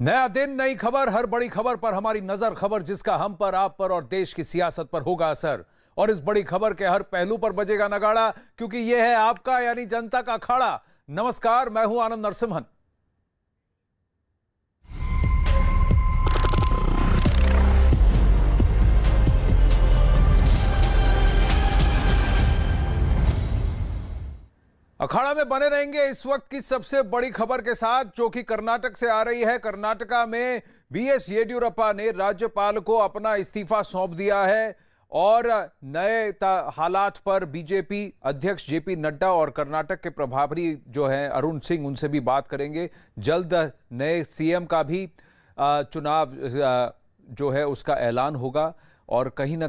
नया दिन, नई खबर, हर बड़ी खबर पर हमारी नजर, खबर जिसका हम पर, आप पर और देश की सियासत पर होगा असर। और इस बड़ी खबर के हर पहलू पर बजेगा नगाड़ा, क्योंकि यह है आपका यानी जनता का अखाड़ा। नमस्कार, मैं हूं आनंद नरसिम्हन। अखाड़ा में बने रहेंगे इस वक्त की सबसे बड़ी खबर के साथ, जो कि कर्नाटक से आ रही है। कर्नाटका में बीएस येदियुरप्पा ने राज्यपाल को अपना इस्तीफा सौंप दिया है और नए हालात पर बीजेपी अध्यक्ष जेपी नड्डा और कर्नाटक के प्रभारी जो हैं अरुण सिंह, उनसे भी बात करेंगे। जल्द नए सीएम का भी चुनाव जो है उसका ऐलान होगा। और कहीं ना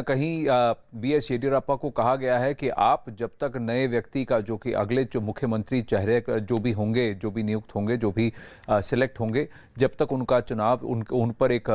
कहीं बीएस येदियुरप्पा को कहा गया है कि आप जब तक नए व्यक्ति का, जो कि अगले जो मुख्यमंत्री चेहरे जो भी होंगे, जो भी नियुक्त होंगे, जो भी सिलेक्ट होंगे, जब तक उनका चुनाव उन पर एक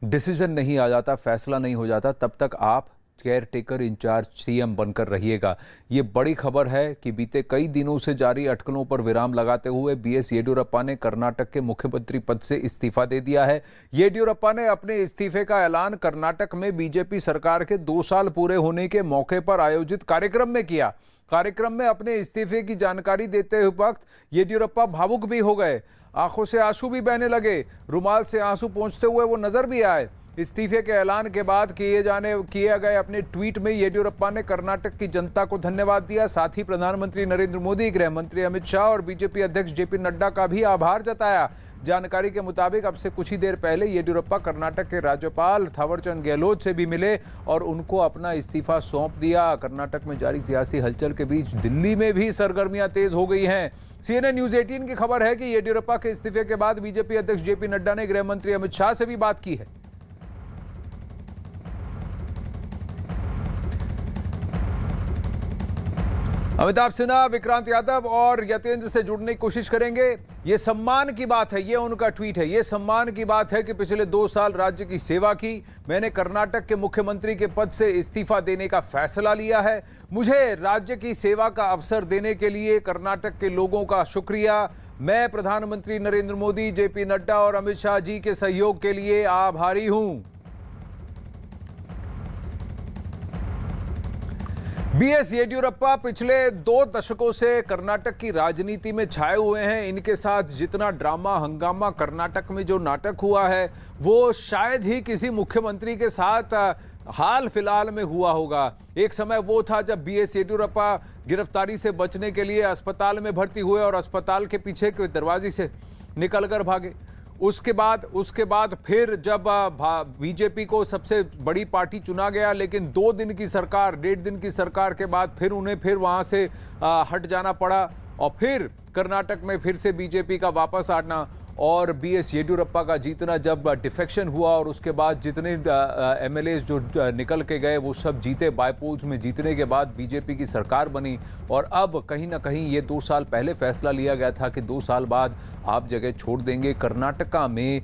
डिसीजन नहीं आ जाता, फैसला नहीं हो जाता, तब तक आप केयर टेकर इंचार्ज सीएम बनकर रहिएगा। ये बड़ी खबर है कि बीते कई दिनों से जारी अटकलों पर विराम लगाते हुए बीएस येदियुरप्पा ने कर्नाटक के मुख्यमंत्री पद से इस्तीफा दे दिया है। येदियुरप्पा ने अपने इस्तीफे का ऐलान कर्नाटक में बीजेपी सरकार के 2 साल पूरे होने के मौके पर आयोजित कार्यक्रम में किया। कार्यक्रम में अपने इस्तीफे की जानकारी देते वक्त येदियुरप्पा भावुक भी हो गए, आंखों से आंसू भी बहने लगे, रुमाल से आंसू पोंछते हुए वो नजर भी आए। इस्तीफे के ऐलान के बाद किए गए अपने ट्वीट में येदियुरप्पा ने कर्नाटक की जनता को धन्यवाद दिया। साथ ही प्रधानमंत्री नरेंद्र मोदी, गृह मंत्री अमित शाह और बीजेपी अध्यक्ष जेपी नड्डा का भी आभार जताया। जानकारी के मुताबिक अब से कुछ ही देर पहले येदियुरप्पा कर्नाटक के राज्यपाल थावरचंद गहलोत से भी मिले और उनको अपना इस्तीफा सौंप दिया। कर्नाटक में जारी सियासी हलचल के बीच दिल्ली में भी सरगर्मियां तेज हो गई हैं। सीएनएन न्यूज 18 की खबर है कि येदियुरप्पा के इस्तीफे के बाद बीजेपी अध्यक्ष जेपी नड्डा ने गृह मंत्री अमित शाह से भी बात की है। अमिताभ सिन्हा, विक्रांत यादव और यतेंद्र से जुड़ने की कोशिश करेंगे। ये सम्मान की बात है, ये उनका ट्वीट है। ये सम्मान की बात है कि पिछले 2 साल राज्य की सेवा की, मैंने कर्नाटक के मुख्यमंत्री के पद से इस्तीफा देने का फैसला लिया है। मुझे राज्य की सेवा का अवसर देने के लिए कर्नाटक के लोगों का शुक्रिया। मैं प्रधानमंत्री नरेंद्र मोदी, जेपी नड्डा और अमित शाह जी के सहयोग के लिए आभारी हूं। बीएस येदियुरप्पा पिछले 2 दशकों से कर्नाटक की राजनीति में छाए हुए हैं। इनके साथ जितना ड्रामा हंगामा कर्नाटक में जो नाटक हुआ है, वो शायद ही किसी मुख्यमंत्री के साथ हाल फिलहाल में हुआ होगा। एक समय वो था जब बीएस येदियुरप्पा गिरफ्तारी से बचने के लिए अस्पताल में भर्ती हुए और अस्पताल के पीछे के दरवाजे से निकलकर भागे। उसके बाद फिर जब बीजेपी को सबसे बड़ी पार्टी चुना गया, लेकिन 2 दिन की सरकार, 1.5 दिन की सरकार के बाद फिर उन्हें फिर वहां से हट जाना पड़ा और फिर कर्नाटक में फिर से बीजेपी का वापस आना और बीएस येदियुरप्पा का जीतना। जब डिफेक्शन हुआ और उसके बाद जितने एमएलए जो निकल के गए वो सब जीते, बायपोल्स में जीतने के बाद बीजेपी की सरकार बनी। और अब कहीं ना कहीं ये 2 साल पहले फैसला लिया गया था कि 2 साल बाद आप जगह छोड़ देंगे। कर्नाटका में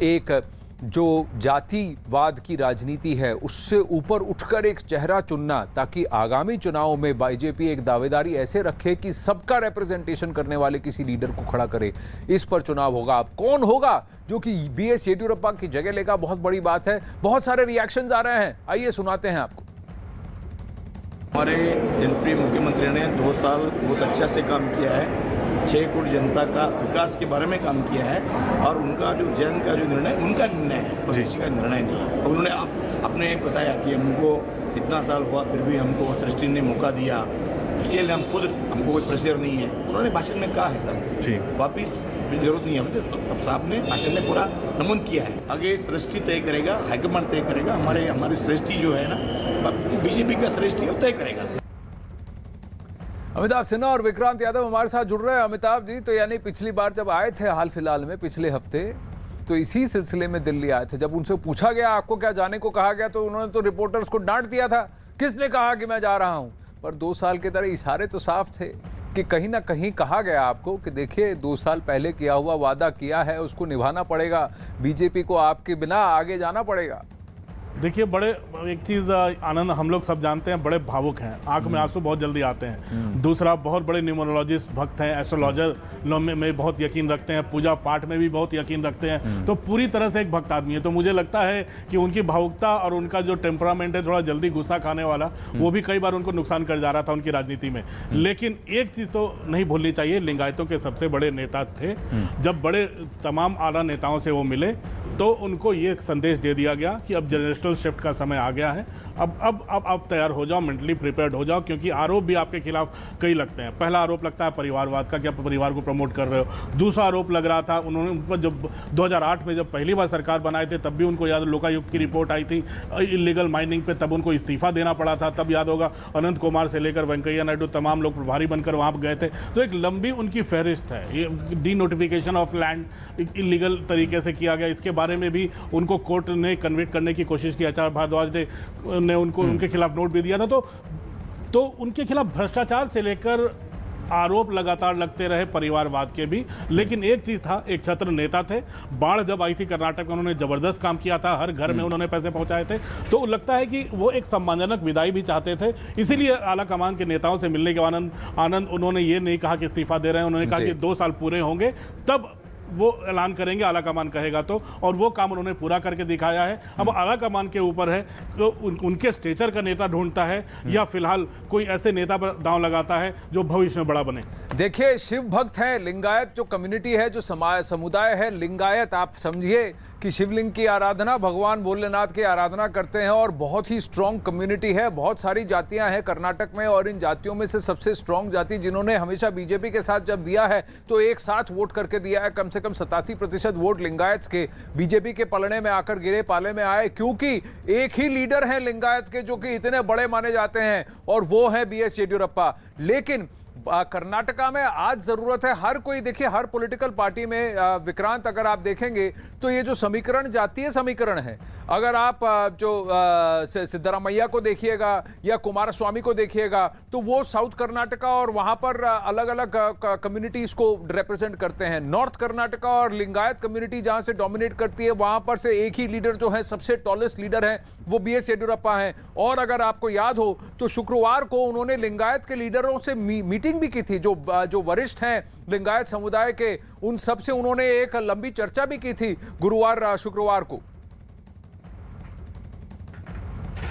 एक जो जातिवाद की राजनीति है उससे ऊपर उठकर एक चेहरा चुनना, ताकि आगामी चुनाव में बीजेपी एक दावेदारी ऐसे रखे कि सबका रिप्रेजेंटेशन करने वाले किसी लीडर को खड़ा करे। इस पर चुनाव होगा। अब कौन होगा जो कि बीएस येदियुरप्पा की जगह लेगा, बहुत बड़ी बात है। बहुत सारे रिएक्शंस आ रहे हैं, आइए सुनाते हैं आपको। हमारे जनप्रिय मुख्यमंत्री ने 2 साल बहुत अच्छा से काम किया है। 6 करोड़ जनता का विकास के बारे में काम किया है और उनका जो जन का जो निर्णय, उनका निर्णय है, किसी का निर्णय नहीं है। तो उन्होंने अपने बताया कि हमको इतना साल हुआ फिर भी हमको सृष्टि ने मौका दिया, उसके लिए हमको कोई प्रेशर नहीं है। उन्होंने भाषण में कहा है सर जी, वापिस जरूरत नहीं है। साहब ने भाषण में पूरा नमून किया है। आगे सृष्टि तय करेगा, हाईकमान तय करेगा। हमारी सृष्टि जो है ना, बीजेपी का सृष्टि तय करेगा। अमिताभ सिन्हा और विक्रांत यादव हमारे साथ जुड़ रहे हैं। अमिताभ जी, तो यानी पिछली बार जब आए थे हाल फिलहाल में पिछले हफ्ते, तो इसी सिलसिले में दिल्ली आए थे। जब उनसे पूछा गया आपको क्या जाने को कहा गया, तो उन्होंने तो रिपोर्टर्स को डांट दिया था, किसने कहा कि मैं जा रहा हूं। पर 2 साल के तरह इशारे तो साफ थे कि कहीं ना कहीं कहा गया आपको कि देखिए 2 साल पहले किया हुआ वादा किया है, उसको निभाना पड़ेगा, बीजेपी को आपके बिना आगे जाना पड़ेगा। देखिए, बड़े एक चीज़ आनंद, हम लोग सब जानते हैं बड़े भावुक हैं, आंख में आंसू बहुत जल्दी आते हैं। दूसरा, बहुत बड़े न्यूमरोलॉजिस्ट भक्त हैं, एस्ट्रोलॉजर में बहुत यकीन रखते हैं, पूजा पाठ में भी बहुत यकीन रखते हैं, तो पूरी तरह से एक भक्त आदमी है। तो मुझे लगता है कि उनकी भावुकता और उनका जो टेम्परामेंट है, थोड़ा जल्दी गुस्सा खाने वाला, वो भी कई बार उनको नुकसान कर जा रहा था उनकी राजनीति में। लेकिन एक चीज़ तो नहीं भूलनी चाहिए, लिंगायतों के सबसे बड़े नेता थे। जब बड़े तमाम आला नेताओं से वो मिले तो उनको ये संदेश दे दिया गया कि अब जनरेशनल शिफ्ट का समय आ गया है, अब तैयार हो जाओ, मेंटली प्रिपेयर्ड हो जाओ, क्योंकि आरोप भी आपके खिलाफ कई लगते हैं। पहला आरोप लगता है परिवारवाद का कि आप परिवार को प्रमोट कर रहे हो। दूसरा आरोप लग रहा था, उन्होंने उन पर जब 2008 में जब पहली बार सरकार बनाए थे, तब भी उनको याद, लोकायुक्त की रिपोर्ट आई थी इलीगल माइनिंग पे, तब उनको इस्तीफा देना पड़ा था। तब याद होगा अनंत कुमार से लेकर वेंकैया नायडू तमाम लोग प्रभारी बनकर वहाँ गए थे। तो एक लंबी उनकी फहरिस्त है। ये D notification of land illegal तरीके से किया गया, इसके बारे में भी उनको कोर्ट ने कन्विक्ट करने की कोशिश की। आचार्य भारद्वाज ने उनको उनके खिलाफ नोट भी दिया था। तो उनके खिलाफ भ्रष्टाचार से लेकर आरोप लगातार लगते रहे, परिवारवाद के भी। लेकिन एक चीज था, एक छत्र नेता थे। बाढ़ जब आई थी कर्नाटक में, उन्होंने जबरदस्त काम किया था, हर घर में उन्होंने पैसे पहुंचाए थे। तो लगता है कि वो एक सम्मानजनक विदाई भी चाहते थे, इसीलिए आला कमान के नेताओं से मिलने के आनंद उन्होंने ये नहीं कहा कि इस्तीफा दे रहे हैं, उन्होंने कहा कि 2 साल पूरे होंगे तब वो ऐलान करेंगे, आला कमान कहेगा तो। और वो काम उन्होंने पूरा करके दिखाया है। अब आला कमान के ऊपर है तो उनके स्टेचर का नेता ढूंढता है या फिलहाल कोई ऐसे नेता पर दांव लगाता है जो भविष्य में बड़ा बने। देखिए, शिव भक्त है, लिंगायत जो कम्युनिटी है, जो समुदाय है लिंगायत, आप समझिए कि शिवलिंग की आराधना, भगवान भोलेनाथ की आराधना करते हैं और बहुत ही स्ट्रॉन्ग कम्युनिटी है। बहुत सारी जातियां हैं कर्नाटक में और इन जातियों में से सबसे स्ट्रॉन्ग जाति जिन्होंने हमेशा बीजेपी के साथ जब दिया है तो एक साथ वोट करके दिया है। कम से कम 87% वोट लिंगायत के बीजेपी के पलड़े में आकर गिरे, पाले में आए, क्योंकि एक ही लीडर हैं लिंगायत के जो कि इतने बड़े माने जाते हैं और वो है BS येडियुरप्पा। लेकिन कर्नाटका में आज जरूरत है, हर कोई देखिए, हर पॉलिटिकल पार्टी में विक्रांत अगर आप देखेंगे तो ये जो समीकरण जातीय समीकरण है, अगर आप जो सिद्धरामैया को देखिएगा या कुमारस्वामी को देखिएगा तो वो साउथ कर्नाटका और वहां पर अलग अलग कम्युनिटीज को रिप्रेजेंट करते हैं। नॉर्थ कर्नाटका और लिंगायत कम्युनिटी जहां से डोमिनेट करती है, वहां पर से एक ही लीडर जो है, सबसे टॉलेस्ट लीडर है, वो BS येडियुरप्पा है। और अगर आपको याद हो तो शुक्रवार को उन्होंने लिंगायत के लीडरों से मीटिंग भी की थी, जो वरिष्ठ हैं लिंगायत समुदाय के, उन सब से उन्होंने एक लंबी चर्चा भी की थी शुक्रवार को।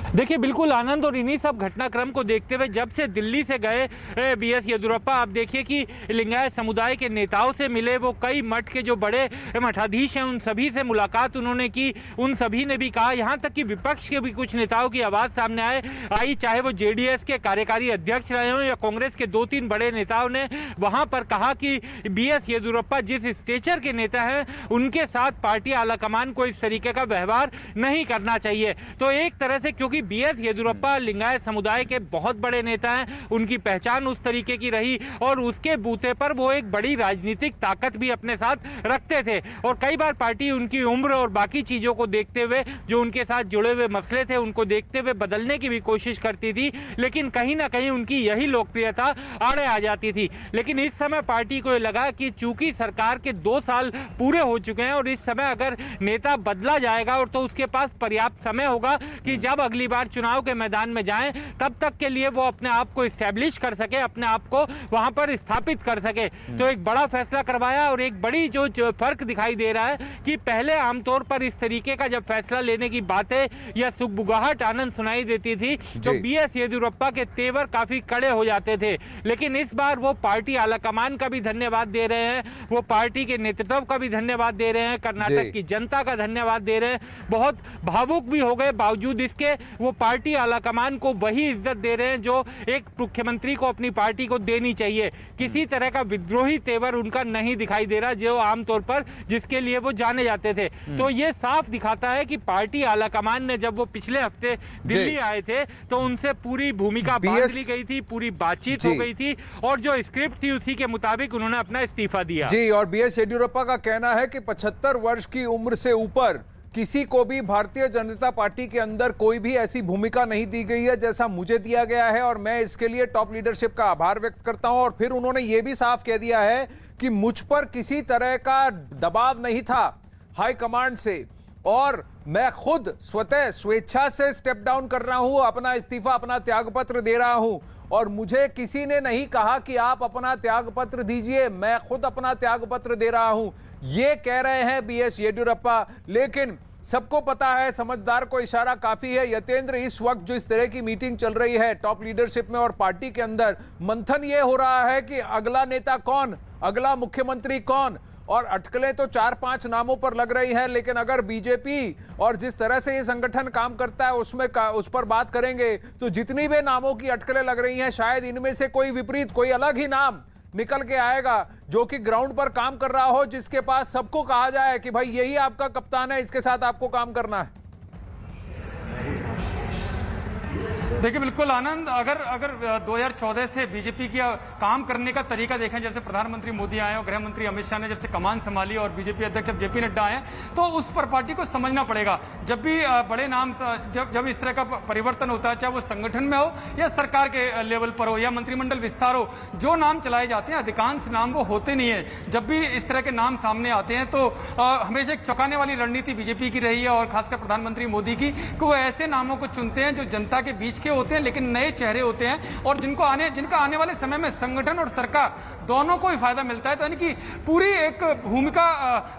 देखिए, बिल्कुल आनंद, और इन्हीं सब घटनाक्रम को देखते हुए जब से दिल्ली से गए BS येदियुरप्पा, आप देखिए कि लिंगायत समुदाय के नेताओं से मिले, वो कई मठ के जो बड़े मठाधीश हैं उन सभी से मुलाकात उन्होंने की। उन सभी ने भी कहा, यहाँ तक कि विपक्ष के भी कुछ नेताओं की आवाज़ सामने आई, चाहे वो JDS के कार्यकारी अध्यक्ष रहे हों या कांग्रेस के 2-3 बड़े नेताओं ने वहाँ पर कहा कि BS येदियुरप्पा जिस स्टेचर के नेता हैं उनके साथ पार्टी आलाकमान को इस तरीके का व्यवहार नहीं करना चाहिए। तो एक तरह से, क्योंकि BS येदियुरप्पा लिंगायत समुदाय के बहुत बड़े नेता हैं, उनकी पहचान उस तरीके की रही और उसके बूते पर वो एक बड़ी राजनीतिक ताकत भी अपने साथ रखते थे। और कई बार पार्टी उनकी उम्र और बाकी चीजों को देखते हुए, जो उनके साथ जुड़े हुए मसले थे उनको देखते हुए बदलने की भी कोशिश करती थी, लेकिन कहीं ना कहीं उनकी यही लोकप्रियता आड़े आ जाती थी। लेकिन इस समय पार्टी को लगा कि चूंकि सरकार के 2 साल पूरे हो चुके हैं और इस समय अगर नेता बदला जाएगा और तो उसके पास पर्याप्त समय होगा कि जब अगली बार चुनाव के मैदान में जाएं, तब तक के लिए वो अपने आप को इस्टेब्लिश कर सके, अपने आप को वहां पर स्थापित कर सके। तो एक बड़ा फैसला करवाया और एक बड़ी जो फर्क दिखाई दे रहा है कि पहले आमतौर पर इस तरीके का जब फैसला लेने की बातें या सुगबुगाहट आनंद सुनाई देती थी तो BS येदियुरप्पा के तेवर काफी कड़े हो जाते थे। लेकिन इस बार वो पार्टी आलाकमान का भी धन्यवाद दे रहे हैं, वो पार्टी के नेतृत्व का भी धन्यवाद दे रहे हैं, कर्नाटक की जनता का धन्यवाद दे रहे हैं। बहुत भावुक भी हो गए, बावजूद इसके वो पार्टी आलाकमान को वही इज्जत दे रहे हैं जो एक मुख्यमंत्री को अपनी पार्टी को देनी चाहिए। किसी तरह का विद्रोही तेवर उनका नहीं दिखाई दे रहा, जो आमतौर पर जिसके लिए वो जाने जाते थे। तो ये साफ दिखाता है कि पार्टी आलाकमान ने जब वो पिछले हफ्ते दिल्ली आए थे तो उनसे पूरी भूमिका बांध ली गई थी, पूरी बातचीत हो गई थी और जो स्क्रिप्ट थी उसी के मुताबिक उन्होंने अपना इस्तीफा दिया। जी, और BS येडियुरप्पा का कहना है कि 75 वर्ष की उम्र से ऊपर किसी को भी भारतीय जनता पार्टी के अंदर कोई भी ऐसी भूमिका नहीं दी गई है जैसा मुझे दिया गया है और मैं इसके लिए टॉप लीडरशिप का आभार व्यक्त करता हूं। और फिर उन्होंने ये भी साफ कह दिया है कि मुझ पर किसी तरह का दबाव नहीं था हाई कमांड से और मैं खुद स्वतः स्वेच्छा से स्टेप डाउन कर रहा हूं, अपना इस्तीफा, अपना त्यागपत्र दे रहा हूं और मुझे किसी ने नहीं कहा कि आप अपना त्यागपत्र दीजिए, मैं खुद अपना त्यागपत्र दे रहा हूं, ये कह रहे हैं बीएस येदियुरप्पा। लेकिन सबको पता है, समझदार को इशारा काफी है। यतेंद्र, इस वक्त जो इस तरह की मीटिंग चल रही है टॉप लीडरशिप में और पार्टी के अंदर, मंथन ये हो रहा है कि अगला नेता कौन, अगला मुख्यमंत्री कौन, और अटकलें तो 4-5 नामों पर लग रही हैं। लेकिन अगर बीजेपी और जिस तरह से ये संगठन काम करता है उसमें उस पर बात करेंगे तो जितनी भी नामों की अटकलें लग रही हैं, शायद इनमें से कोई विपरीत, कोई अलग ही नाम निकल के आएगा जो कि ग्राउंड पर काम कर रहा हो, जिसके पास सबको कहा जाए कि भाई यही आपका कप्तान है, इसके साथ आपको काम करना है। देखिए बिल्कुल आनंद, अगर 2014 से बीजेपी की काम करने का तरीका देखें, जब से प्रधानमंत्री मोदी आए और गृह मंत्री अमित शाह ने जब से कमान संभाली और बीजेपी अध्यक्ष जब जेपी नड्डा आए, तो उस पर पार्टी को समझना पड़ेगा। जब भी बड़े नाम जब इस तरह का परिवर्तन होता है, चाहे वो संगठन में हो या सरकार के लेवल पर हो या मंत्रिमंडल विस्तार हो, जो नाम चलाए जाते हैं अधिकांश नाम वो होते नहीं है। जब भी इस तरह के नाम सामने आते हैं तो हमेशा एक चौंकाने वाली रणनीति बीजेपी की रही है और खासकर प्रधानमंत्री मोदी की, कि वो ऐसे नामों को चुनते हैं जो जनता के बीच होते हैं लेकिन नए चेहरे होते हैं और जिनका आने वाले समय में संगठन और सरकार दोनों को ही फायदा मिलता है। तो यानी कि पूरी एक भूमिका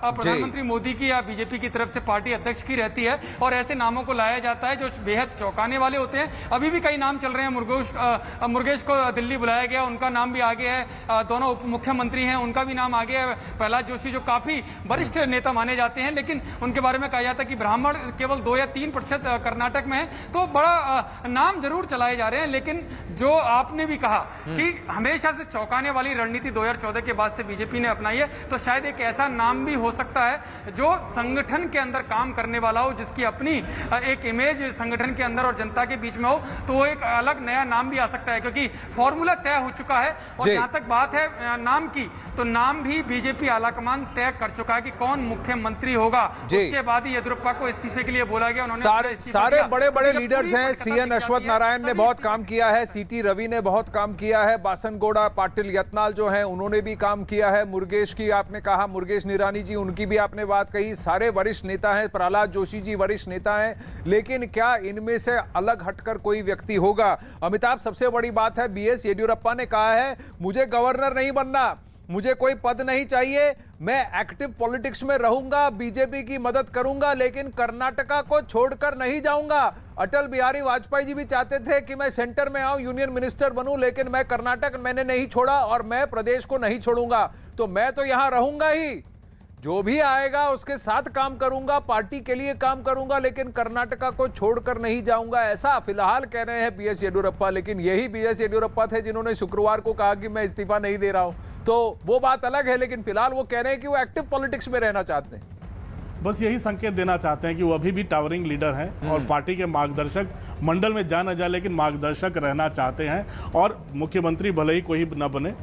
प्रधानमंत्री मोदी की या बीजेपी की तरफ से पार्टी अध्यक्ष की रहती है और ऐसे नामों को लाया जाता है जो बेहद चौंकाने वाले होते हैं। अभी भी कई नाम चल रहे हैं। मुरुगेश को दिल्ली बुलाया गया, उनका नाम भी आगे है। दोनों उप मुख्यमंत्री हैं, उनका भी नाम आगे है। प्रहलाद जोशी जो काफी वरिष्ठ नेता माने जाते हैं, लेकिन उनके बारे में कहा जाता है कि ब्राह्मण केवल 2 या 3% कर्नाटक में है। तो बड़ा नाम जरूर चलाए जा रहे हैं, लेकिन जो आपने भी कहा कि हमेशा से चौंकाने वाली रणनीति 2014 के बाद से बीजेपी ने अपनाई है, तो शायद एक ऐसा नाम भी हो सकता है जो संगठन के अंदर काम करने वाला हो, जिसकी अपनी एक इमेज संगठन के अंदर और जनता के बीच में हो, तो वो एक अलग नया नाम भी आ सकता है, क्योंकि फॉर्मूला तय हो चुका है। और जहां तक बात है नाम की, तो नाम भी बीजेपी आलाकमान तय कर चुका है कि कौन मुख्यमंत्री होगा। उसके बाद ही येदियुरप्पा को इस्तीफे के लिए बोला गया। उन्होंने सारे बड़े बड़े लीडर्स हैं। सीएन अश्वत्थ नारायण ने बहुत काम किया है, सीटी रवि ने बहुत काम किया है, बासनगौड़ा पाटिल यत्नाल जो हैं उन्होंने भी काम किया है, मुरुगेश की आपने कहा, मुरुगेश निरानी जी, उनकी भी आपने बात कही, सारे वरिष्ठ नेता हैं, प्रहलाद जोशी जी वरिष्ठ नेता हैं। लेकिन क्या इनमें से अलग हटकर कोई व्यक्ति होगा? अमिताभ, सबसे बड़ी बात है, बीएस येदियुरप्पा ने कहा है मुझे गवर्नर नहीं बनना, मुझे कोई पद नहीं चाहिए, मैं एक्टिव पॉलिटिक्स में रहूंगा, बीजेपी की मदद करूंगा, लेकिन कर्नाटका को छोड़कर नहीं जाऊंगा। अटल बिहारी वाजपेयी जी भी चाहते थे कि मैं सेंटर में आऊं, यूनियन मिनिस्टर बनूं, लेकिन मैं कर्नाटक मैंने नहीं छोड़ा और मैं प्रदेश को नहीं छोड़ूंगा। तो मैं तो यहां रहूंगा ही, जो भी आएगा उसके साथ काम करूंगा, पार्टी के लिए काम करूंगा, लेकिन कर्नाटका को छोड़कर नहीं जाऊंगा, ऐसा फिलहाल कह रहे हैं बीएस येदियुरप्पा। लेकिन यही बीएस येदियुरप्पा थे जिन्होंने शुक्रवार को कहा कि मैं इस्तीफा नहीं दे रहा हूं, तो वो बात अलग है। लेकिन फिलहाल वो कह रहे हैं कि वो एक्टिव पॉलिटिक्स में रहना चाहते हैं। बस यही संकेत देना चाहते हैं कि वो अभी भी टावरिंग लीडर हैं और पार्टी के मार्गदर्शक मंडल में जा न जाए, लेकिन मार्गदर्शक रहना चाहते हैं। और मुख्यमंत्री भले ही कोई न बने,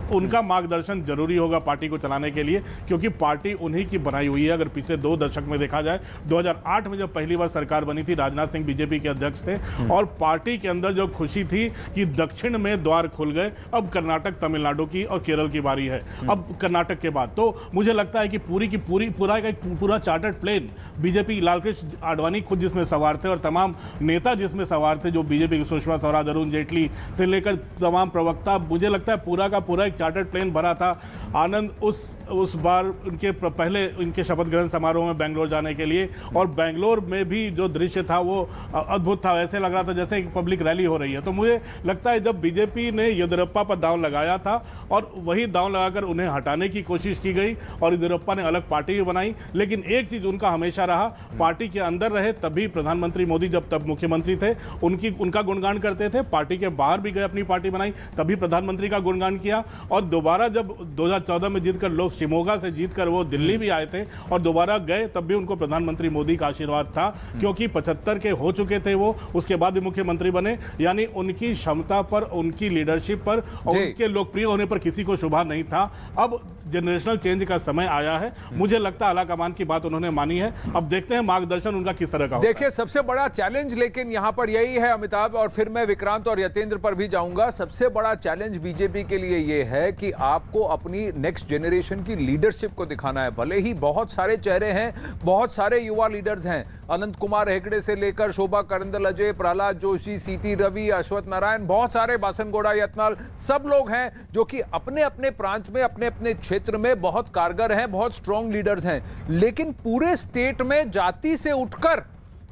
उनका मार्गदर्शन जरूरी होगा पार्टी को चलाने के लिए, क्योंकि पार्टी उन्हीं की बनाई हुई है। अगर पिछले 2 दशक में देखा जाए, 2008 में जब पहली बार सरकार बनी थी, राजनाथ सिंह बीजेपी के अध्यक्ष थे और पार्टी के अंदर जो खुशी थी कि दक्षिण में द्वार खुल गए, अब कर्नाटक, तमिलनाडु की और केरल की बारी है अब कर्नाटक के बाद। तो मुझे लगता है कि पूरा chartered plane BJP, Lalkrishna Advani खुद जिसमें सवार थे और तमाम नेता जिसमें सवार थे, जो बीजेपी की सुषमा स्वराज, अरुण जेटली से लेकर तमाम प्रवक्ता, मुझे लगता है पूरा का पूरा चार्टर्ड प्लेन भरा था। आनंद उस बार उनके पहले उनके शपथ ग्रहण समारोह में बेंगलोर जाने के लिए, और बेंगलोर में भी जो दृश्य था वो अद्भुत था, ऐसे लग रहा था जैसे एक पब्लिक रैली हो रही है। तो मुझे लगता है जब बीजेपी ने येदियुरप्पा पर दांव लगाया था और वही दांव लगाकर उन्हें हटाने की कोशिश की गई और येदियुरप्पा ने अलग पार्टी भी बनाई, लेकिन एक चीज उनका हमेशा रहा, पार्टी के अंदर रहे तभी प्रधानमंत्री मोदी जब तब मुख्यमंत्री थे उनका गुणगान करते थे, पार्टी के बाहर भी गए अपनी पार्टी बनाई तभी प्रधानमंत्री का गुणगान किया, और दोबारा जब 2014 में जीतकर लोग शिमोगा से जीतकर वो दिल्ली भी आए थे और दोबारा गए, तब भी उनको प्रधानमंत्री मोदी का आशीर्वाद था, क्योंकि 75 के हो चुके थे वो, उसके बाद भी मुख्यमंत्री बने। यानी उनकी क्षमता पर, उनकी लीडरशिप पर और उनके लोकप्रिय होने पर किसी को शुभा नहीं था। अब जनरेशनल चेंज का समय आया है, मुझे लगता है आलाकमान की बात उन्होंने मानी है। अब देखते हैं मार्गदर्शन उनका किस तरह का होता है। देखिए, सबसे बड़ा चैलेंज लेकिन यहां पर यही है अमिताभ, और फिर मैं विक्रांत और यतेंद्र पर भी जाऊंगा। सबसे बड़ा चैलेंज बीजेपी के लिए ये है कि आपको अपनी नेक्स्ट जनरेशन की लीडरशिप को दिखाना है। भले ही बहुत सारे चेहरे हैं, बहुत सारे युवा लीडर्स हैं, अनंत कुमार हेगड़े से लेकर शोभा करंदल, अजय, प्रहलाद जोशी, सीटी रवि, अश्वत्थ नारायण, बहुत सारे, बासनगोड़ा यत्नाल, सब लोग हैं जो कि अपने अपने प्रांत में, अपने अपने क्षेत्र में बहुत कारगर हैं, बहुत स्ट्रांग लीडर्स हैं। लेकिन पूरे स्टेट में जाति से उठकर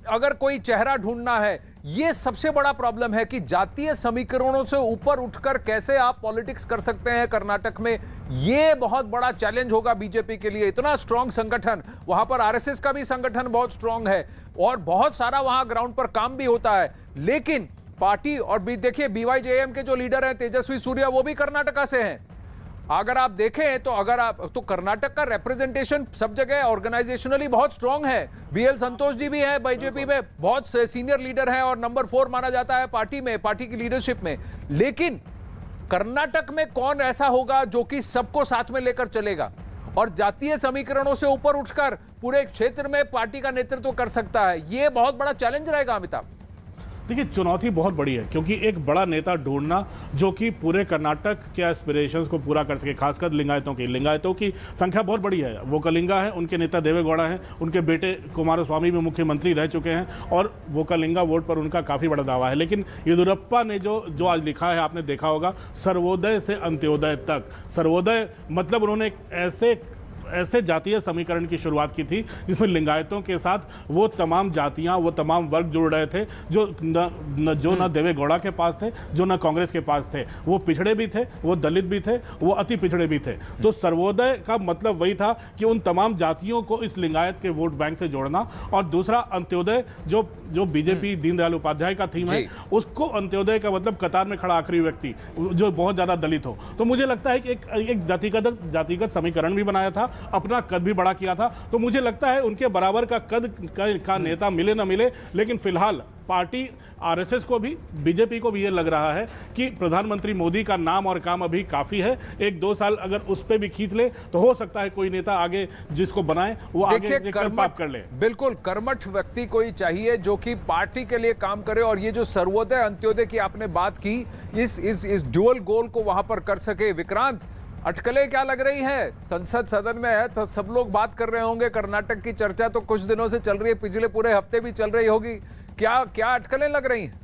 अगर कोई चेहरा ढूंढना है, यह सबसे बड़ा प्रॉब्लम है कि जातीय समीकरणों से ऊपर उठकर कैसे आप पॉलिटिक्स कर सकते हैं कर्नाटक में। यह बहुत बड़ा चैलेंज होगा बीजेपी के लिए। इतना स्ट्रांग संगठन, वहां पर आरएसएस का भी संगठन बहुत स्ट्रांग है और बहुत सारा वहां ग्राउंड पर काम भी होता है। लेकिन पार्टी और देखिए बीवाईजेएम के जो लीडर हैं तेजस्वी सूर्या, वो भी कर्नाटका से हैं। अगर आप देखें तो कर्नाटक का रिप्रेजेंटेशन सब जगह ऑर्गेनाइजेशनली बहुत स्ट्रांग है। बीएल संतोष जी भी हैं बीजेपी में, बहुत से सीनियर लीडर हैं और नंबर 4 माना जाता है पार्टी में, पार्टी की लीडरशिप में। लेकिन कर्नाटक में कौन ऐसा होगा जो कि सबको साथ में लेकर चलेगा और जातीय समीकरणों से ऊपर उठकर पूरे क्षेत्र में पार्टी का नेतृत्व कर सकता है? यह बहुत बड़ा चैलेंज रहेगा अमिताभ। देखिए, चुनौती बहुत बड़ी है क्योंकि एक बड़ा नेता ढूंढना जो कि पूरे कर्नाटक के एस्पिरेशंस को पूरा कर सके, खासकर लिंगायतों की संख्या बहुत बड़ी है। वोकलिंगा है, उनके नेता देवेगौड़ा हैं, उनके बेटे कुमारस्वामी भी मुख्यमंत्री रह चुके हैं और वोकलिंगा वोट पर उनका काफ़ी बड़ा दावा है। लेकिन येदियुरप्पा ने जो आज लिखा है, आपने देखा होगा, सर्वोदय से अंत्योदय तक। सर्वोदय मतलब उन्होंने एक ऐसे जातीय समीकरण की शुरुआत की थी जिसमें लिंगायतों के साथ वो तमाम जातियां, वो तमाम वर्ग जुड़ रहे थे जो न देवेगौड़ा के पास थे, जो न कांग्रेस के पास थे। वो पिछड़े भी थे, वो दलित भी थे, वो अति पिछड़े भी थे। तो सर्वोदय का मतलब वही था कि उन तमाम जातियों को इस लिंगायत के वोट बैंक से जोड़ना। और दूसरा अंत्योदय, जो बीजेपी दीनदयाल उपाध्याय का थीम है, उसको अंत्योदय का मतलब कतार में खड़ा आखिरी व्यक्ति जो बहुत ज्यादा दलित हो। तो मुझे लगता है कि एक जातिगत समीकरण भी बनाया था, अपना कद भी बड़ा किया था। तो मुझे लगता है उनके बराबर का कद का नेता मिले ना मिले, लेकिन फिलहाल पार्टी आरएसएस को भी, बीजेपी को भी ये लग रहा है कि प्रधानमंत्री मोदी का नाम और काम अभी काफी है। 1-2 साल अगर उस पे भी खींच ले तो हो सकता है कोई नेता आगे जिसको बनाए वो आगे कर ले। बिल्कुल कर्मठ व्यक्ति कोई चाहिए जो कि पार्टी के लिए काम करे और ये जो सर्वोदय अंत्योदय की आपने बात की, इस ड्यूअल गोल को वहां पर कर सके। विक्रांत, अटकलें क्या लग रही है? संसद सदन में है तो सब लोग बात कर रहे होंगे, कर्नाटक की चर्चा तो कुछ दिनों से चल रही है, पिछले पूरे हफ्ते भी चल रही होगी। क्या अटकलें लग रही हैं?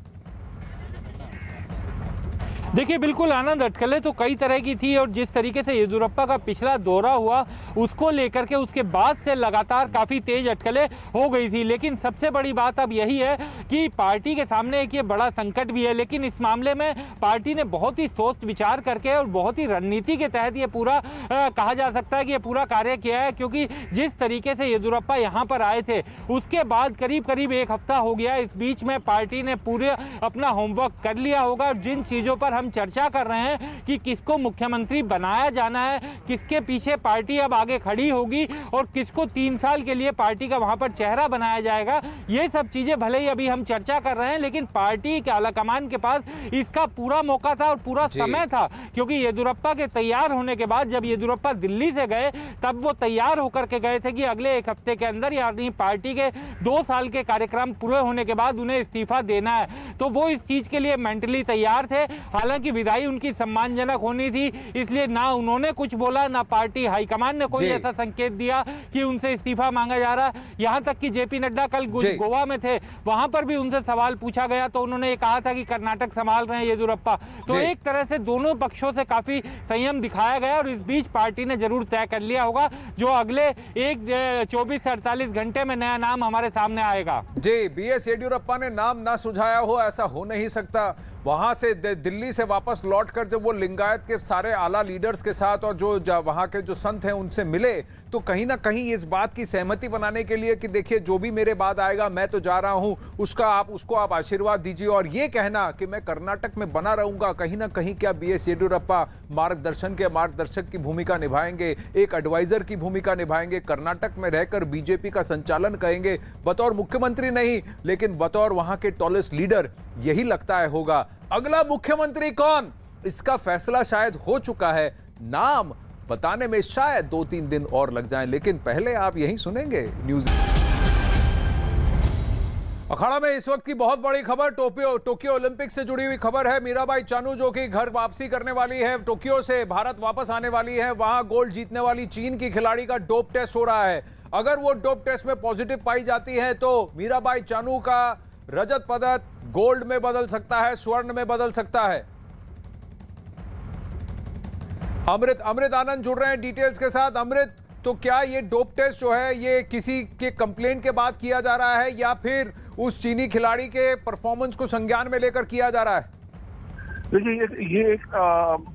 देखिए बिल्कुल आनंद, अटकलें तो कई तरह की थी और जिस तरीके से येदियुरप्पा का पिछला दौरा हुआ उसको लेकर के उसके बाद से लगातार काफ़ी तेज अटकलें हो गई थी। लेकिन सबसे बड़ी बात अब यही है कि पार्टी के सामने एक ये बड़ा संकट भी है, लेकिन इस मामले में पार्टी ने बहुत ही सोच विचार करके और बहुत ही रणनीति के तहत ये पूरा कहा जा सकता है कि ये पूरा कार्य किया है। क्योंकि जिस तरीके से येदियुरप्पा यहाँ पर आए थे उसके बाद करीब 1 हफ्ता हो गया, इस बीच में पार्टी ने पूरे अपना होमवर्क कर लिया होगा। जिन चीज़ों पर हम चर्चा कर रहे हैं कि किसको मुख्यमंत्री बनाया जाना है, किसके पीछे पार्टी अब आगे खड़ी होगी और किसको 3 साल के लिए पार्टी का वहां पर चेहरा बनाया जाएगा, ये सब चीजें भले ही अभी हम चर्चा कर रहे हैं, लेकिन पार्टी के आलाकमान के पास इसका पूरा मौका था और पूरा समय था। क्योंकि येदियुरप्पा के तैयार होने के बाद जब येदियुरप्पा दिल्ली से गए तब वो तैयार होकर के गए थे कि अगले 1 हफ्ते के अंदर, यानी पार्टी के 2 साल के कार्यक्रम पूरे होने के बाद उन्हें इस्तीफा देना है। तो वो इस चीज के लिए मेंटली तैयार थे। हालांकि विदाई उनकी सम्मानजनक होनी थी, इसलिए ना उन्होंने कुछ बोला, ना पार्टी हाईकमान ने कोई ऐसा संकेत दिया कि उनसे इस्तीफा मांगा जा रहा है। यहां तक कि जेपी नड्डा कल गोवा में थे, वहां पर भी उनसे सवाल पूछा गया तो उन्होंने ये कहा था कि कर्नाटक संभाल रहे हैं येदियुरप्पा। तो एक तरह से दोनों पक्षों से काफी संयम दिखाया गया और इस बीच पार्टी ने जरूर तय कर लिया होगा जो अगले 24 से 48 घंटे में नया नाम हमारे सामने आएगा। जी, बीएस येदियुरप्पा ने नाम ना सुझाया हो, ऐसा हो नहीं सकता। वहां से दिल्ली से वापस लौटकर जब वो लिंगायत के सारे आला लीडर्स के साथ और जो वहां के जो संत हैं उनसे मिले तो कहीं ना कहीं इस बात की सहमति बनाने के लिए कि देखिए जो भी मेरे बाद आएगा मैं तो जा रहा हूं, उसको आप आशीर्वाद दीजिए। और ये कहना कि मैं कर्नाटक में बना रहूंगा, कहीं ना कहीं क्या बीएस येदियुरप्पा मार्गदर्शक की भूमिका निभाएंगे, एक एडवाइजर की भूमिका निभाएंगे, कर्नाटक में रहकर बीजेपी का संचालन करेंगे, बतौर मुख्यमंत्री नहीं लेकिन बतौर वहां के टॉलेस्ट लीडर। यही लगता है होगा। अगला मुख्यमंत्री कौन, इसका फैसला शायद हो चुका है, नाम बताने में शायद 2-3 दिन और लग जाएं, लेकिन पहले आप यही सुनेंगे न्यूज़। अखाड़ा में इस वक्त की बहुत बड़ी खबर टोक्यो ओलंपिक से जुड़ी हुई खबर है। मीराबाई चानू जो कि घर वापसी करने वाली है, टोक्यो से भारत वापस आने वाली है। वहां गोल्ड जीतने वाली चीन की खिलाड़ी का डोप टेस्ट हो रहा है। अगर वो डोप टेस्ट में पॉजिटिव पाई जाती है तो मीराबाई चानू का रजत पदक गोल्ड में बदल सकता है, स्वर्ण में बदल सकता है। अमृत आनंद जुड़ रहे हैं डिटेल्स के साथ। अमृत, तो क्या ये डोप टेस्ट जो है ये किसी के कंप्लेंट के बाद किया जा रहा है या फिर उस चीनी खिलाड़ी के परफॉर्मेंस को संज्ञान में लेकर किया जा रहा है? देखिए, ये एक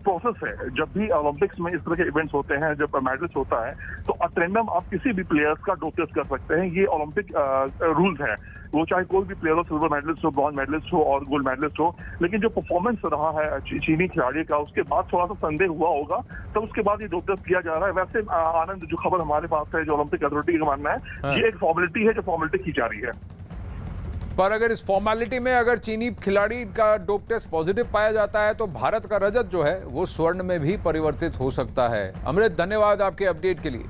प्रोसेस है। जब भी ओलंपिक्स में इस तरह के इवेंट्स होते हैं, जब मेडल्स होता है, तो अटेंडम आप किसी भी प्लेयर्स का डोप टेस्ट कर सकते हैं। ये ओलंपिक रूल्स है। वो चाहे कोई भी प्लेयर हो, सिल्वर मेडलिस्ट हो, ब्रॉन्ज मेडलिस्ट हो और गोल्ड मेडलिस्ट हो, लेकिन जो परफॉर्मेंस रहा है चीनी खिलाड़ी का, उसके बाद थोड़ा सा संदेह हुआ होगा, तो उसके बाद ये डोप टेस्ट किया जा रहा है। वैसे आनंद, जो खबर हमारे पास है, जो ओलंपिक अथॉरिटी का मानना है, ये एक फॉर्मेलिटी है जो फॉर्मेलिटी की जा रही है। पर अगर इस फॉर्मेलिटी में अगर चीनी खिलाड़ी का डोप टेस्ट पॉजिटिव पाया जाता है तो भारत का रजत जो है वो स्वर्ण में भी परिवर्तित हो सकता है। अमृत, धन्यवाद आपके अपडेट के लिए।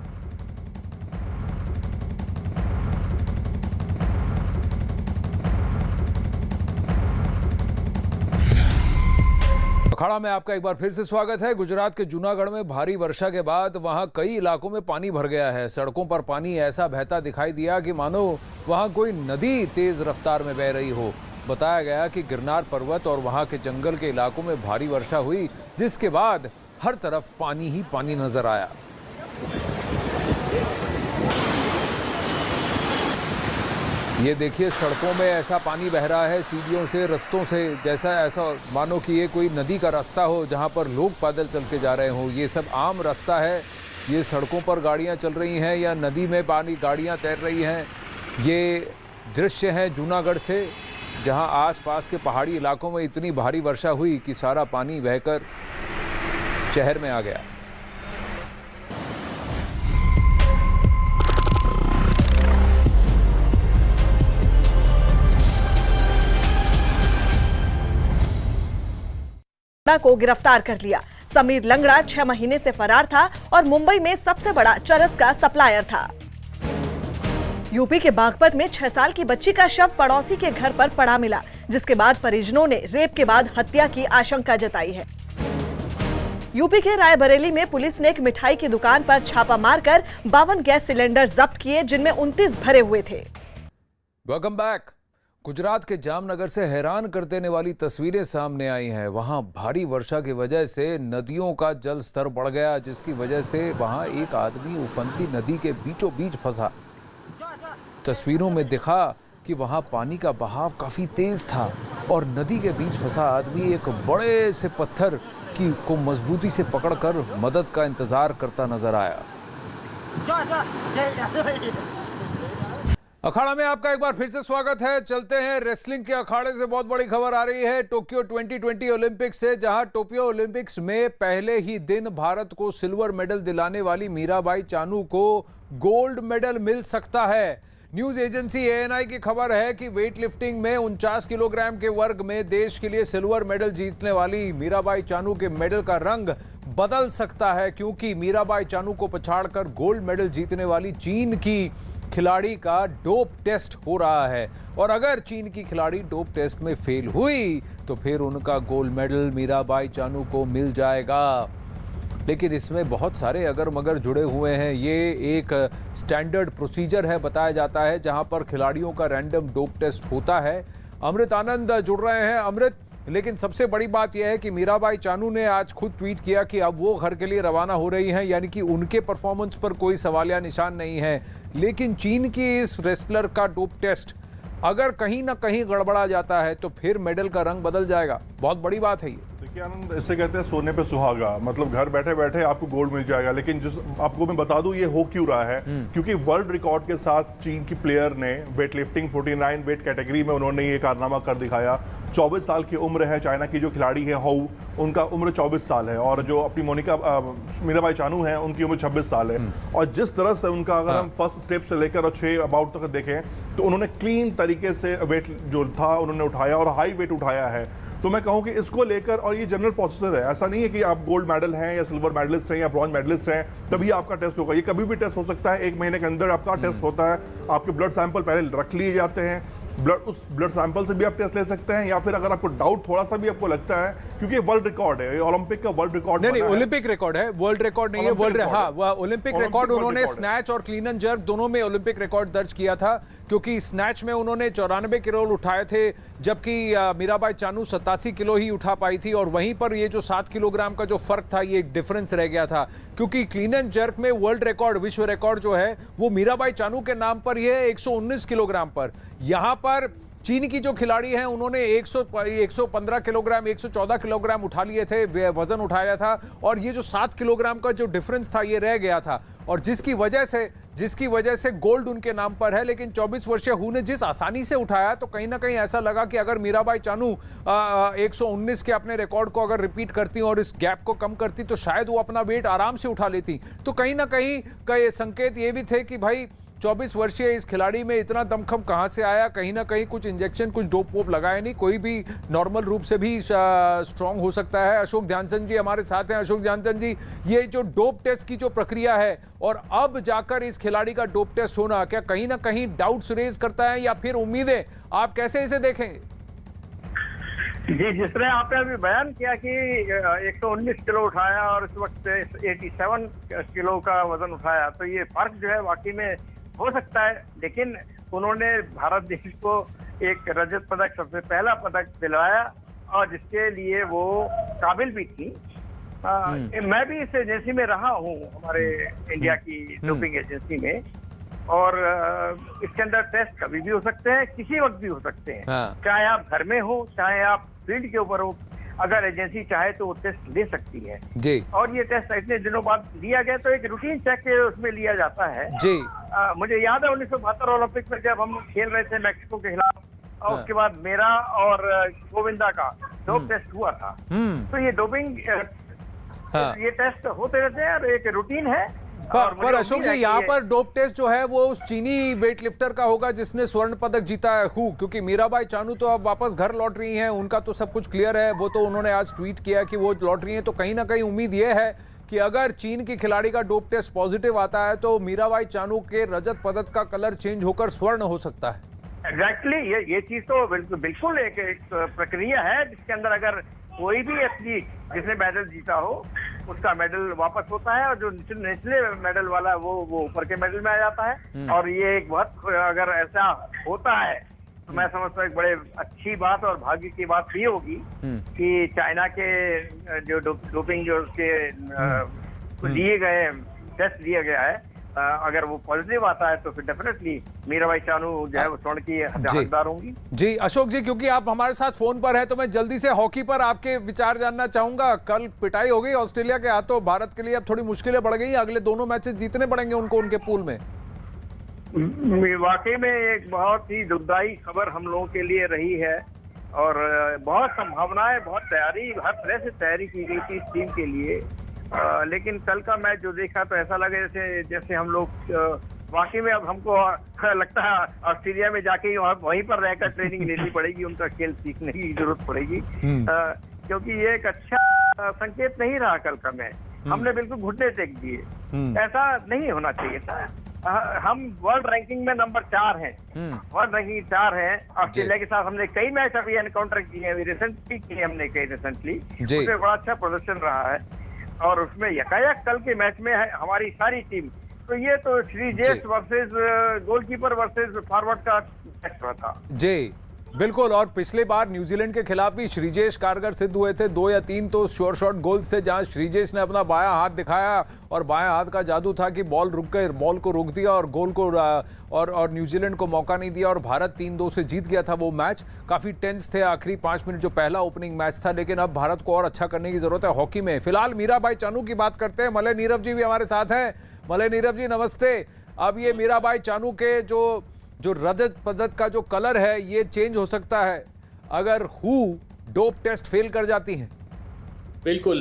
अखाड़ा में आपका एक बार फिर से स्वागत है। गुजरात के जूनागढ़ में भारी वर्षा के बाद वहां कई इलाकों में पानी भर गया है। सड़कों पर पानी ऐसा बहता दिखाई दिया कि मानो वहां कोई नदी तेज रफ्तार में बह रही हो। बताया गया कि गिरनार पर्वत और वहां के जंगल के इलाकों में भारी वर्षा हुई, जिसके बाद हर तरफ पानी ही पानी नजर आया। ये देखिए, सड़कों में ऐसा पानी बह रहा है, सीढ़ियों से, रस्तों से, जैसा ऐसा मानो कि ये कोई नदी का रास्ता हो जहाँ पर लोग पैदल चल के जा रहे हों। ये सब आम रास्ता है। ये सड़कों पर गाड़ियाँ चल रही हैं या नदी में पानी गाड़ियाँ तैर रही हैं। ये दृश्य है जूनागढ़ से, जहाँ आसपास के पहाड़ी इलाकों में इतनी भारी वर्षा हुई कि सारा पानी बहकर शहर में आ गया। को गिरफ्तार कर लिया। समीर लंगड़ा 6 महीने से फरार था और मुंबई में सबसे बड़ा चरस का सप्लायर था। यूपी के बागपत में 6 साल की बच्ची का शव पड़ोसी के घर पर पड़ा मिला, जिसके बाद परिजनों ने रेप के बाद हत्या की आशंका जताई है। यूपी के रायबरेली में पुलिस ने एक मिठाई की दुकान पर छापा मारकर 52 गैस सिलेंडर जब्त किए, जिनमें 29 भरे हुए थे। Welcome back. गुजरात के जामनगर से हैरान कर देने वाली तस्वीरें सामने आई हैं। वहां भारी वर्षा की वजह से नदियों का जल स्तर बढ़ गया, जिसकी वजह से वहां एक आदमी उफनती नदी के बीचों बीच फंसा। तस्वीरों में दिखा कि वहां पानी का बहाव काफी तेज था और नदी के बीच फंसा आदमी एक बड़े से पत्थर को मजबूती से पकड़कर मदद का इंतजार करता नजर आया। अखाड़ा में आपका एक बार फिर से स्वागत है। चलते हैं रेसलिंग के अखाड़े से। बहुत बड़ी खबर आ रही है टोक्यो 2020 ओलंपिक्स से, जहां टोक्यो ओलंपिक्स में पहले ही दिन भारत को सिल्वर मेडल दिलाने वाली मीराबाई चानू को गोल्ड मेडल मिल सकता है। न्यूज एजेंसी ANI की खबर है कि वेट लिफ्टिंग में 49 किलोग्राम के वर्ग में देश के लिए सिल्वर मेडल जीतने वाली मीराबाई चानू के मेडल का रंग बदल सकता है, क्योंकि मीराबाई चानू को पछाड़कर गोल्ड मेडल जीतने वाली चीन की खिलाड़ी का डोप टेस्ट हो रहा है। और अगर चीन की खिलाड़ी डोप टेस्ट में फेल हुई तो फिर उनका गोल्ड मेडल मीराबाई चानू को मिल जाएगा। लेकिन इसमें बहुत सारे अगर मगर जुड़े हुए हैं। ये एक स्टैंडर्ड प्रोसीजर है, बताया जाता है, जहां पर खिलाड़ियों का रैंडम डोप टेस्ट होता है। अमृत आनंद जुड़ रहे हैं। अमृत, लेकिन सबसे बड़ी बात यह है कि मीराबाई चानू ने आज खुद ट्वीट किया कि अब वो घर के लिए रवाना हो रही हैं, यानी कि उनके परफॉर्मेंस पर कोई सवाल या निशान नहीं है। लेकिन चीन की इस रेसलर का डोप टेस्ट अगर कहीं ना कहीं गड़बड़ा जाता है तो फिर मेडल का रंग बदल जाएगा। बहुत बड़ी बात है ये। देखिए आनंद, इससे कहते हैं सोने पे सुहागा, मतलब घर बैठे बैठे आपको गोल्ड मिल जाएगा। लेकिन जिस आपको मैं बता दूं ये हो क्यों रहा है, क्योंकि वर्ल्ड रिकॉर्ड के साथ चीन की प्लेयर ने वेट लिफ्टिंग 49 वेट कैटेगरी में उन्होंने ये कारनामा कर दिखाया। 24 साल की उम्र है। चाइना की जो खिलाड़ी है हाउ, उनका उम्र 24 साल है और जो अपनी मीराबाई चानू है उनकी उम्र 26 साल है। और जिस तरह से उनका अगर हम फर्स्ट स्टेप से लेकर और 6 अबाउट तक देखें तो उन्होंने क्लीन तरीके से वेट जो था उन्होंने उठाया और हाई वेट उठाया है। तो मैं कहूँ कि इसको लेकर, और ये जनरल प्रोसेसर है, ऐसा नहीं है कि आप गोल्ड मेडल हैं या सिल्वर मेडलिस्ट हैं या ब्रॉन्ज मेडलिस्ट हैं तभी आपका टेस्ट होगा। ये कभी भी टेस्ट हो सकता है। 1 महीने के अंदर आपका टेस्ट होता है। आपके ब्लड सैंपल पहले रख लिए जाते हैं, उस ब्लड सैंपल से भी आप टेस्ट ले सकते हैं, या फिर अगर आपको डाउट थोड़ा सा भी आपको लगता है, क्योंकि वर्ल्ड रिकॉर्ड है, ओलंपिक का वर्ल्ड रिकॉर्ड नहीं, ओलंपिक रिकॉर्ड है, वर्ल्ड रिकॉर्ड नहीं है, वर्ल्ड ओलंपिक रिकॉर्ड उन्होंने स्नैच और क्लीन एंड जर्क दोनों में ओलंपिक रिकॉर्ड दर्ज किया था, क्योंकि स्नैच में उन्होंने 94 किलो उठाए थे, जबकि मीराबाई चानू 87 किलो ही उठा पाई थी, और वहीं पर ये जो 7 किलोग्राम का जो फर्क था, ये डिफरेंस रह गया था, क्योंकि क्लीन एंड जर्क में वर्ल्ड रिकॉर्ड, विश्व रिकॉर्ड जो है वो मीराबाई चानू के नाम पर ही है 119 किलोग्राम पर। यहां पर चीन की जो खिलाड़ी हैं उन्होंने 115 किलोग्राम 114 किलोग्राम उठा लिए थे, वजन उठाया था, और ये जो 7 किलोग्राम का जो डिफरेंस था ये रह गया था, और जिसकी वजह से गोल्ड उनके नाम पर है। लेकिन 24 वर्षीय हु ने जिस आसानी से उठाया, तो कहीं ना कहीं ऐसा लगा कि अगर मीराबाई चानू 119 के अपने रिकॉर्ड को अगर रिपीट करती और इस गैप को कम करती तो शायद वो अपना वेट आराम से उठा लेती। तो कहीं ना कहीं का ये संकेत ये भी थे कि भाई 24 वर्षीय इस खिलाड़ी में इतना दमखम कहां से आया, कहीं ना कहीं कुछ इंजेक्शन, कुछ डोप वोप लगाए नहीं, कोई भी नॉर्मल रूप से भी स्ट्रांग हो सकता है। अशोक ध्यानचंद जी हमारे साथ हैं। अशोक ध्यानचंद जी, ये जो डोप टेस्ट की जो प्रक्रिया है और अब जाकर इस खिलाड़ी का डोप टेस्ट होना, क्या कहीं ना कहीं डाउट्स रेज करता है या फिर उम्मीदें, आप कैसे इसे देखेंगे? जी, जिस तरह आपने अभी बयान किया कि 119 किलो उठाया और इस वक्त 87 किलो का वजन उठाया, तो ये फर्क जो है वाकई में हो सकता है, लेकिन उन्होंने भारत देश को एक रजत पदक, सबसे पहला पदक दिलवाया, और जिसके लिए वो काबिल भी थी। मैं भी इस एजेंसी में रहा हूँ, हमारे इंडिया की डोपिंग एजेंसी में, और इसके अंदर टेस्ट कभी भी हो सकते हैं, किसी वक्त भी हो सकते हैं, चाहे आप घर में हो, चाहे आप फील्ड के ऊपर हो। अगर एजेंसी चाहे तो वो टेस्ट ले सकती है जी। और ये टेस्ट इतने दिनों बाद लिया गया, तो एक रूटीन चेक उसमें लिया जाता है जी। मुझे याद है 1972 ओलंपिक में जब हम खेल रहे थे मैक्सिको के खिलाफ, और उसके बाद मेरा और गोविंदा का डोप टेस्ट हुआ था। तो ये डोपिंग ये टेस्ट होते रहते हैं और एक रूटीन है। पर अशोक जी, यहाँ पर डोप टेस्ट जो है वो उस चीनी वेटलिफ्टर का होगा जिसने स्वर्ण पदक जीता है, हु, क्योंकि मीराबाई चानू तो अब वापस घर लौट रही हैं, उनका तो सब कुछ क्लियर है, वो तो उन्होंने आज ट्वीट किया कि वो लौट रही हैं। तो कहीं ना कहीं उम्मीद ये है कि अगर चीन की खिलाड़ी का डोप टेस्ट पॉजिटिव आता है तो मीराबाई चानू के रजत पदक का कलर चेंज होकर स्वर्ण हो सकता है। एग्जैक्टली, ये चीज तो बिल्कुल एक प्रक्रिया है जिसके अंदर अगर कोई भी एथलीट जिसने मेडल जीता हो उसका मेडल वापस होता है, और जो निचले मेडल वाला वो ऊपर के मेडल में आ जाता है। और ये एक बहुत, अगर ऐसा होता है तो मैं समझता हूँ एक बड़े अच्छी बात और भाग्य की बात भी होगी कि चाइना के जो डोपिंग जो उसके लिए गए टेस्ट लिया गया है, अगर वो पॉजिटिव आता है तो फिर डेफिनेटली मीराबाई चानू जो है वो स्वर्ण की हकदार होंगी। जी अशोक जी, क्योंकि आप हमारे साथ फोन पर हैं तो मैं जल्दी से हॉकी पर आपके विचार जानना चाहूंगा। कल पिटाई हो गई ऑस्ट्रेलिया के हाथों, भारत के लिए अब थोड़ी मुश्किलें बढ़ गई, अगले दोनों मैचेस जीतने पड़ेंगे उनको उनके पूल में। वाकई में एक बहुत ही दुखदाई खबर हम लोगों के लिए रही है, और बहुत संभावनाएं, बहुत तैयारी, हर तरह से तैयारी की गई थी इस टीम के लिए। लेकिन कल का मैच जो देखा तो ऐसा लगे जैसे हम लोग वाकई में, अब हमको लगता है ऑस्ट्रेलिया में जाके ही वहीं पर रहकर ट्रेनिंग लेनी पड़ेगी, उनका खेल सीखने की जरूरत पड़ेगी, क्योंकि ये एक अच्छा संकेत नहीं रहा कल का मैच। हमने बिल्कुल घुटने टेक दिए, ऐसा नहीं होना चाहिए था। हम वर्ल्ड रैंकिंग में नंबर 4 हैं, वर्ल्ड रैंकिंग 4 हैं। ऑस्ट्रेलिया के साथ हमने कई मैच अभी एनकाउंटर किए हैं, रिसेंटली किए हमने कई रिसेंटली, उसमें बड़ा अच्छा प्रदर्शन रहा है, और उसमें यकायक कल के मैच में है हमारी सारी टीम। तो ये तो Sreejesh versus goalkeeper versus forward का मैच था जी, बिल्कुल। और पिछले बार न्यूजीलैंड के खिलाफ भी श्रीजेश कारगर सिद्ध हुए थे, 2 या 3 तो श्योर शॉट गोल्स थे जहां श्रीजेश ने अपना बायां हाथ दिखाया, और बायां हाथ का जादू था कि बॉल रुक गए, बॉल को रोक दिया और गोल को और न्यूजीलैंड को मौका नहीं दिया, और भारत 3-2 से जीत गया था वो मैच। काफी टेंस थे आखिरी 5 मिनट जो पहला ओपनिंग मैच था, लेकिन अब भारत को और अच्छा करने की जरूरत है हॉकी में। फिलहाल मीराबाई चानू की बात करते हैं, मलय नीरव जी भी हमारे साथ हैं। मलय नीरव जी नमस्ते। अब ये मीराबाई चानू के जो रजत पदक का जो कलर है ये चेंज हो सकता है अगर हु डोप टेस्ट फेल कर जाती हैं। बिल्कुल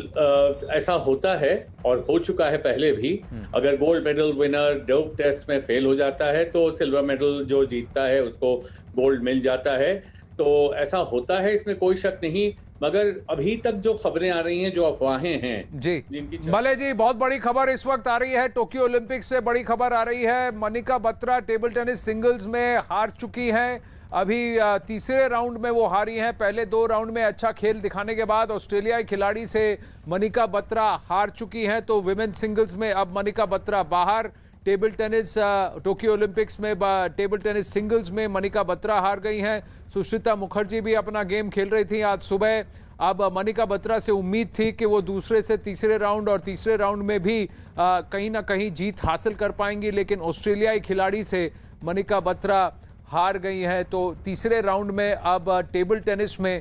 ऐसा होता है और हो चुका है पहले भी। अगर gold medal winner dope test में फेल हो जाता है तो सिल्वर मेडल जो जीतता है उसको गोल्ड मिल जाता है। तो ऐसा होता है, इसमें कोई शक नहीं। मगर अभी तक जो खबरें आ रही हैं, जो अफवाहें हैं जी, मलय जी बहुत बड़ी खबर इस वक्त आ रही है, टोक्यो ओलंपिक से बड़ी खबर आ रही है। Manika Batra table tennis singles में हार चुकी हैं। अभी तीसरे राउंड में वो हारी हैं। पहले 2 राउंड में अच्छा खेल दिखाने के बाद ऑस्ट्रेलियाई खिलाड़ी से मनिका बत्रा हार चुकी हैं, तो विमेन सिंगल्स में अब मनिका बत्रा बाहर। टेबल टेनिस टोक्यो ओलंपिक्स में टेबल टेनिस सिंगल्स में मनिका बत्रा हार गई हैं। सुष्मिता मुखर्जी भी अपना गेम खेल रही थी आज सुबह। अब मनिका बत्रा से उम्मीद थी कि वो दूसरे से तीसरे राउंड और तीसरे राउंड में भी कहीं ना कहीं जीत हासिल कर पाएंगी, लेकिन ऑस्ट्रेलियाई खिलाड़ी से मनिका बत्रा हार गई हैं। तो तीसरे राउंड में अब टेबल टेनिस में